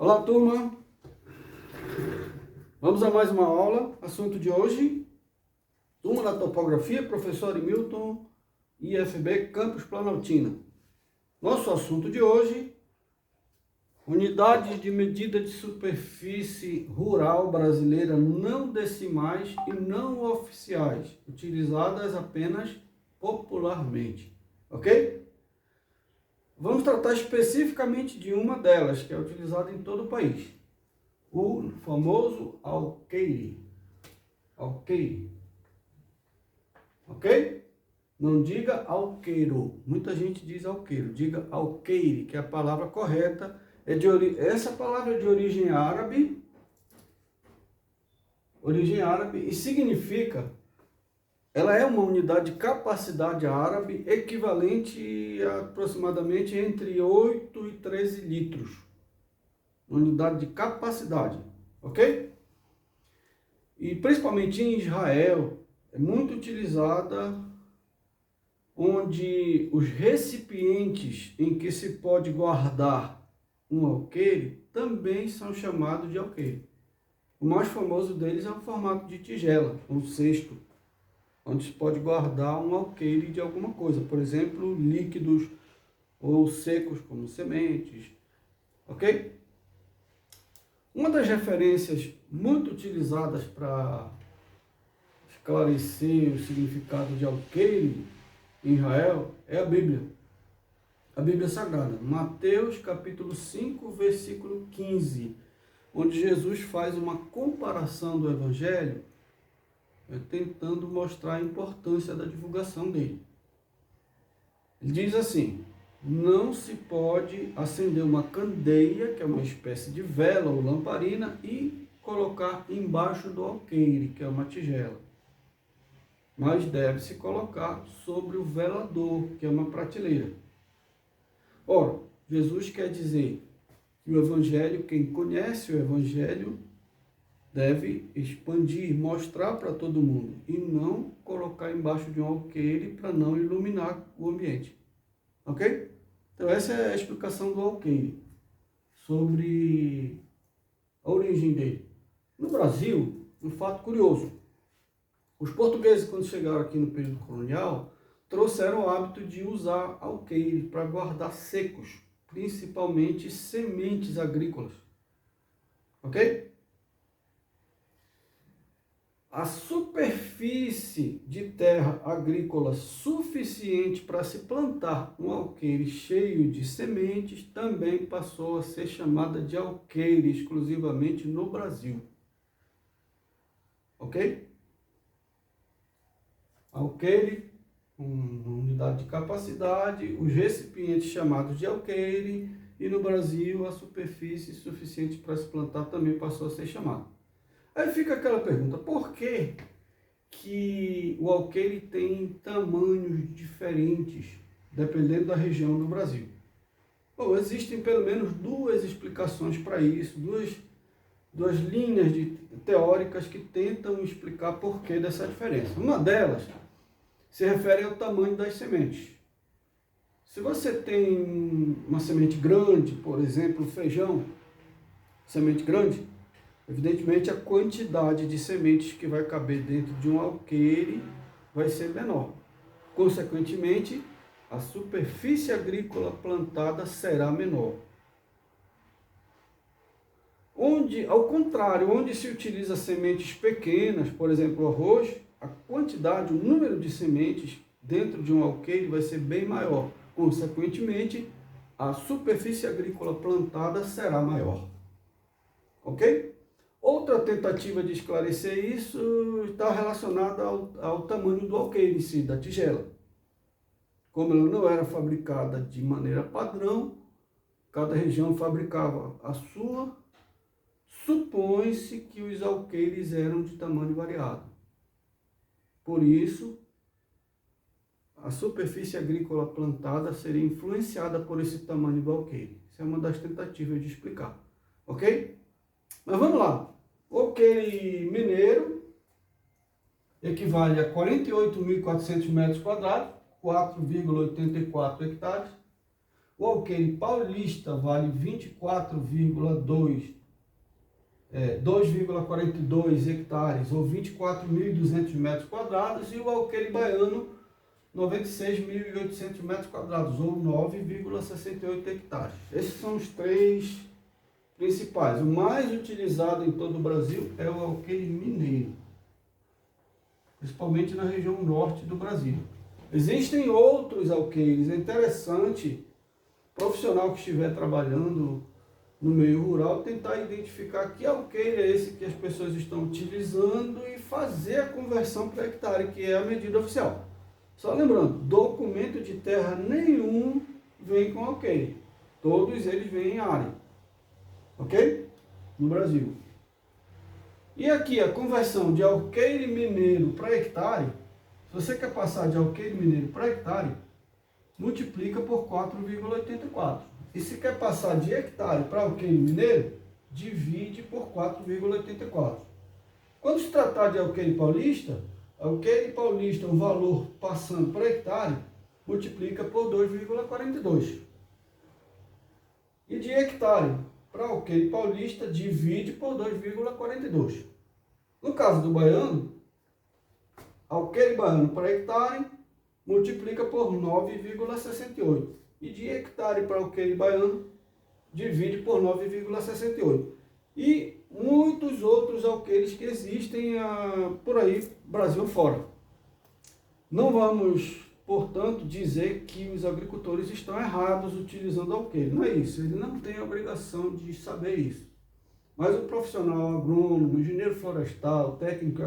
Olá, turma! Vamos a mais uma aula. Assunto de hoje, turma da topografia, professor Milton, IFB Campus Planaltina. Nosso assunto de hoje, unidades de medida de superfície rural brasileira não decimais e não oficiais, utilizadas apenas popularmente, ok? Vamos tratar especificamente de uma delas, que é utilizada em todo o país. O famoso alqueire. Alqueire. Ok? Não diga alqueiro. Muita gente diz alqueiro. Diga alqueire, que é a palavra correta. Essa palavra é de origem árabe. E significa... Ela é uma unidade de capacidade árabe equivalente a aproximadamente entre 8 e 13 litros. Unidade de capacidade, ok? E principalmente em Israel, é muito utilizada, onde os recipientes em que se pode guardar um alqueire também são chamados de alqueire. O mais famoso deles é o formato de tigela, um cesto, onde se pode guardar um alqueire de alguma coisa, por exemplo, líquidos ou secos como sementes, ok? Uma das referências muito utilizadas para esclarecer o significado de alqueire em Israel é a Bíblia Sagrada, Mateus capítulo 5, versículo 15, onde Jesus faz uma comparação do Evangelho, tentando mostrar a importância da divulgação dele. Ele diz assim: não se pode acender uma candeia, que é uma espécie de vela ou lamparina, e colocar embaixo do alqueire, que é uma tigela. Mas deve-se colocar sobre o velador, que é uma prateleira. Ora, Jesus quer dizer que o Evangelho, quem conhece o Evangelho, deve expandir, mostrar para todo mundo, e não colocar embaixo de um alqueire para não iluminar o ambiente. Ok? Então essa é a explicação do alqueire, sobre a origem dele. No Brasil, um fato curioso. Os portugueses, quando chegaram aqui no período colonial, trouxeram o hábito de usar alqueire para guardar secos, principalmente sementes agrícolas. Ok? A superfície de terra agrícola suficiente para se plantar um alqueire cheio de sementes também passou a ser chamada de alqueire exclusivamente no Brasil. Ok? Alqueire, uma unidade de capacidade, os recipientes chamados de alqueire, e no Brasil a superfície suficiente para se plantar também passou a ser chamada. Aí fica aquela pergunta: por que o alqueire tem tamanhos diferentes, dependendo da região do Brasil? Bom, existem pelo menos duas explicações para isso, duas linhas teóricas que tentam explicar por que dessa diferença. Uma delas se refere ao tamanho das sementes. Se você tem uma semente grande, por exemplo, feijão, semente grande, evidentemente a quantidade de sementes que vai caber dentro de um alqueire vai ser menor. Consequentemente, a superfície agrícola plantada será menor. Ao contrário, onde se utiliza sementes pequenas, por exemplo, o arroz, a quantidade, o número de sementes dentro de um alqueire vai ser bem maior. Consequentemente, a superfície agrícola plantada será maior. Ok? Outra tentativa de esclarecer isso está relacionada ao tamanho do alqueire em si, da tigela. Como ela não era fabricada de maneira padrão, cada região fabricava a sua, supõe-se que os alqueires eram de tamanho variado. Por isso, a superfície agrícola plantada seria influenciada por esse tamanho do alqueire. Isso é uma das tentativas de explicar. Ok? Mas vamos lá. O alqueire mineiro equivale a 48.400 metros quadrados, 4,84 hectares. o alqueire paulista vale 2,42 hectares ou 24.200 metros quadrados, e o alqueire baiano 96.800 metros quadrados ou 9,68 hectares. Esses são os três principais. O mais utilizado em todo o Brasil é o alqueire mineiro, principalmente na região norte do Brasil. Existem outros alqueires. É interessante o profissional que estiver trabalhando no meio rural tentar identificar que alqueire é esse que as pessoas estão utilizando e fazer a conversão para hectare, que é a medida oficial. Só lembrando, documento de terra nenhum vem com alqueire. Todos eles vêm em área. Ok? No Brasil. E aqui a conversão de alqueire mineiro para hectare, se você quer passar de alqueire mineiro para hectare, multiplica por 4,84. E se quer passar de hectare para alqueire mineiro, divide por 4,84. Quando se tratar de alqueire paulista, o valor passando para hectare, multiplica por 2,42. E de hectare para alqueire paulista, divide por 2,42. No caso do baiano, alqueire baiano para hectare, multiplica por 9,68. E de hectare para alqueire baiano, divide por 9,68. E muitos outros alqueires que existem por aí, Brasil fora. Não vamos, portanto, dizer que os agricultores estão errados utilizando alqueire. Não é isso, ele não tem a obrigação de saber isso. Mas o profissional agrônomo, engenheiro florestal, técnico